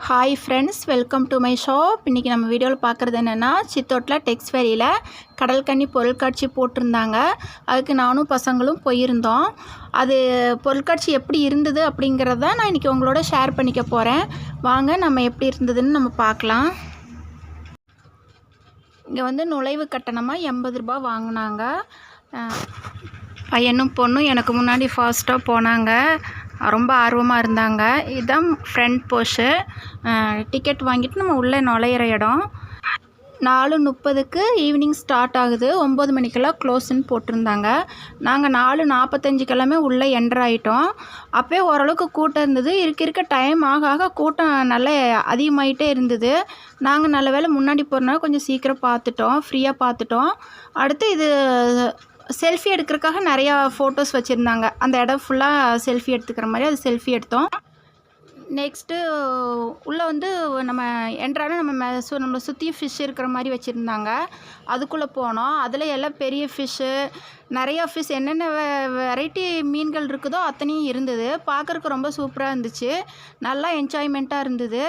Hi friends, welcome to my shop. இன்றைக்கி நம்ம வீடியோவில் பார்க்குறது என்னென்னா, சித்தோட்டில் டெக்ஸ்ஃபேரியில் கடல்கன்னி பொருட்காட்சி போட்டிருந்தாங்க. அதுக்கு நானும் பசங்களும் போயிருந்தோம். அது பொருட்காட்சி எப்படி இருந்தது அப்படிங்கிறத நான் இன்றைக்கி உங்களோட ஷேர் பண்ணிக்க போகிறேன். வாங்க நம்ம எப்படி இருந்ததுன்னு நம்ம பார்க்கலாம். இங்கே வந்து நுழைவு கட்டணமாக 80 ரூபா வாங்கினாங்க. பையனும் பொண்ணும் எனக்கு முன்னாடி ஃபாஸ்ட்டாக போனாங்க. ரொம்ப ஆர்வமாக இருந்தாங்க. இதுதான் ஃப்ரண்ட் போஷு. டிக்கெட் வாங்கிட்டு நம்ம உள்ளே நுழையிற இடம். 4:30க்கு ஈவினிங் ஸ்டார்ட் ஆகுது. 9 மணிக்கெல்லாம் க்ளோஸ்ன்னு போட்டிருந்தாங்க. நாங்கள் 4:45 உள்ளே என்டர் ஆகிட்டோம். அப்போயே ஓரளவுக்கு கூட்டம் இருந்தது. இருக்க டைம் ஆக கூட்டம் நல்லா அதிகமாகிட்டே இருந்தது. நாங்கள் நல்ல வேளை முன்னாடி போகிறனால கொஞ்சம் சீக்கிரம் பார்த்துட்டோம், ஃப்ரீயாக பார்த்துட்டோம். அடுத்து இது செல்ஃபி எடுக்கிறதுக்காக நிறையா ஃபோட்டோஸ் வச்சுருந்தாங்க. அந்த இடம் ஃபுல்லாக செல்ஃபி எடுத்துக்கிற மாதிரி அது செல்ஃபி எடுத்தோம். நெக்ஸ்ட்டு உள்ளே வந்து நம்ம என்ட்ரான நம்மளை சுற்றி ஃபிஷ் இருக்கிற மாதிரி வச்சுருந்தாங்க. அதுக்குள்ளே போனோம். அதில் எல்லாம் பெரிய ஃபிஷ்ஷு, நிறையா ஃபிஷ், என்னென்ன வெரைட்டி மீன்கள் இருக்குதோ அத்தனையும் இருந்தது. பார்க்குறக்கு ரொம்ப சூப்பராக இருந்துச்சு. நல்லா என்ஜாய்மெண்ட்டாக இருந்தது.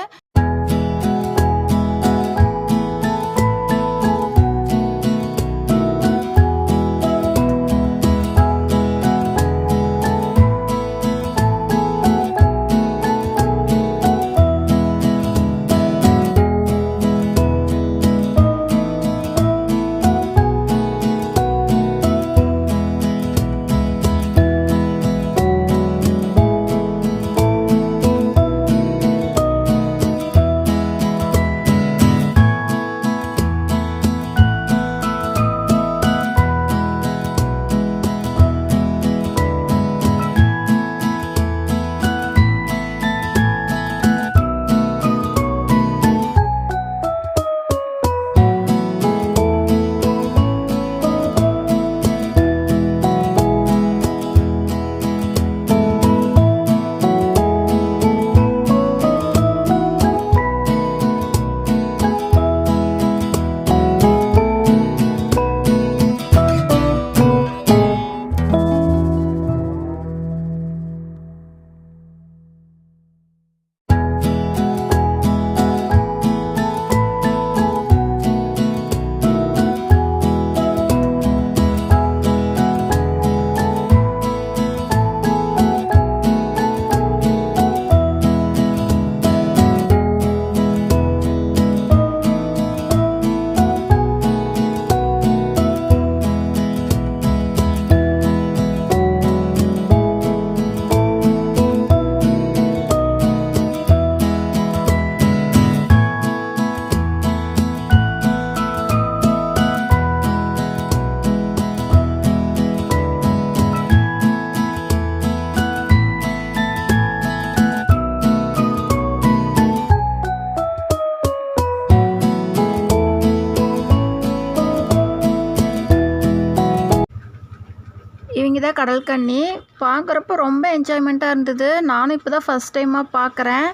இவங்க தான் கடல்கன்னி. பார்க்குறப்ப ரொம்ப என்ஜாய்மெண்ட்டாக இருந்தது. நானும் இப்போ தான் ஃபஸ்ட் டைமாக பார்க்குறேன்.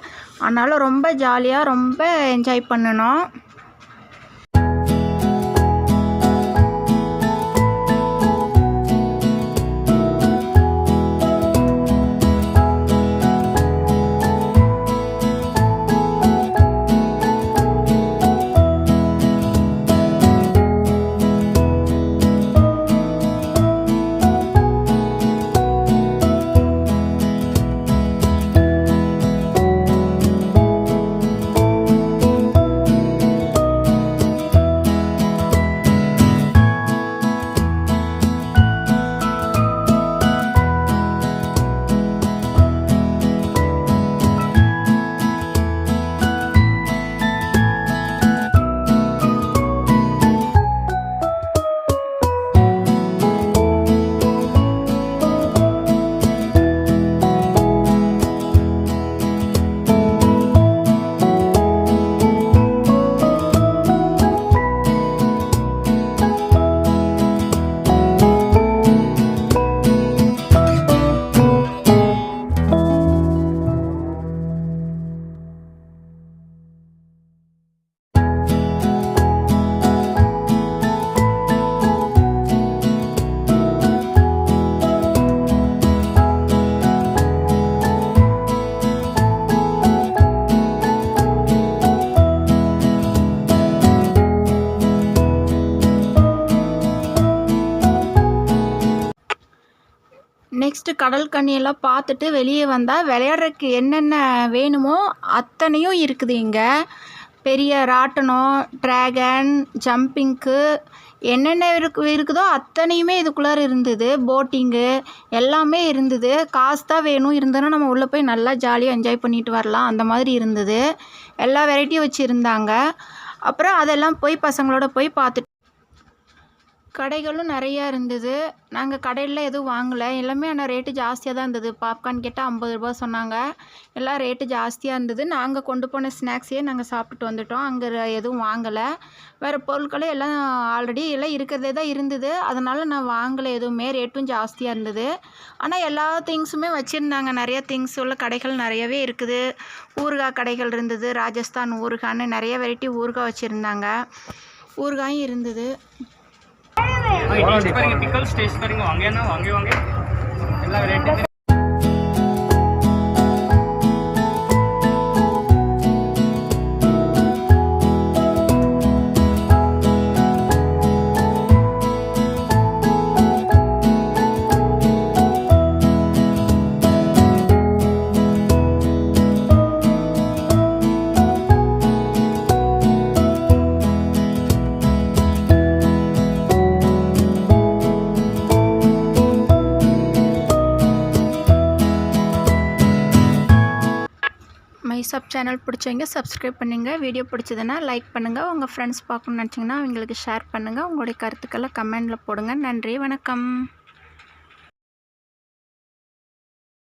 அதனால் ரொம்ப ஜாலியாக ரொம்ப என்ஜாய் பண்ணணும். கடல் கன்னியெல்லாம் பார்த்துட்டு வெளியே வந்தால் விளையாடுறதுக்கு என்னென்ன வேணுமோ அத்தனையும் இருக்குது இங்கே. பெரிய ராட்டனம், ட்ராகன், ஜம்பிங்க்கு என்னென்ன இருக்குதோ அத்தனையுமே இதுக்குள்ளார இருந்தது. போட்டிங்கு எல்லாமே இருந்தது. காசு தான் வேணும், இருந்ததுன்னா நம்ம உள்ளே போய் நல்லா ஜாலியாக என்ஜாய் பண்ணிட்டு வரலாம், அந்த மாதிரி இருந்தது. எல்லா வெரைட்டியும் வச்சுருந்தாங்க. அப்புறம் அதெல்லாம் போய் பசங்களோட போய் பார்த்துட்டு கடைகளும் நிறையா இருந்தது. நாங்கள் கடையில் எதுவும் வாங்கலை, எல்லாமே ஆனால் ரேட்டு ஜாஸ்தியாக தான் இருந்தது. பாப்கார்ன் கேட்டால் 50 ரூபா சொன்னாங்க. எல்லாம் ரேட்டு ஜாஸ்தியாக இருந்தது. நாங்கள் கொண்டு போன ஸ்நாக்ஸையே நாங்கள் சாப்பிட்டுட்டு வந்துட்டோம். அங்கே எதுவும் வாங்கலை. வேறு பொருட்களும் எல்லாம் ஆல்ரெடி எல்லாம் இருக்கிறதே தான் இருந்தது. அதனால் நான் வாங்கலை எதுவுமே. ரேட்டும் ஜாஸ்தியாக இருந்தது. ஆனால் எல்லா திங்ஸுமே வச்சுருந்தாங்க. நிறைய திங்ஸ் உள்ள கடைகள் நிறையவே இருக்குது. ஊறுகாய் கடைகள் இருந்தது. ராஜஸ்தான் ஊறுகான்னு நிறைய வெரைட்டி ஊறுகாய் வச்சுருந்தாங்க. ஊறுகாயும் இருந்தது. पिकल्स टेस्ट करेंगे वांगे ना वांगे ಎಲ್ಲ ವೆರೈಟಿ மைசாப் சேனல் பிடிச்சவங்க சப்ஸ்கிரைப் பண்ணுங்கள். வீடியோ பிடிச்சதுன்னா லைக் பண்ணுங்கள். உங்கள் ஃப்ரெண்ட்ஸ் பார்க்கணுன்னு நினச்சிங்கன்னா அவங்களுக்கு ஷேர் பண்ணுங்கள். உங்களுடைய கருத்துக்களை கமெண்டில் போடுங்க. நன்றி, வணக்கம்.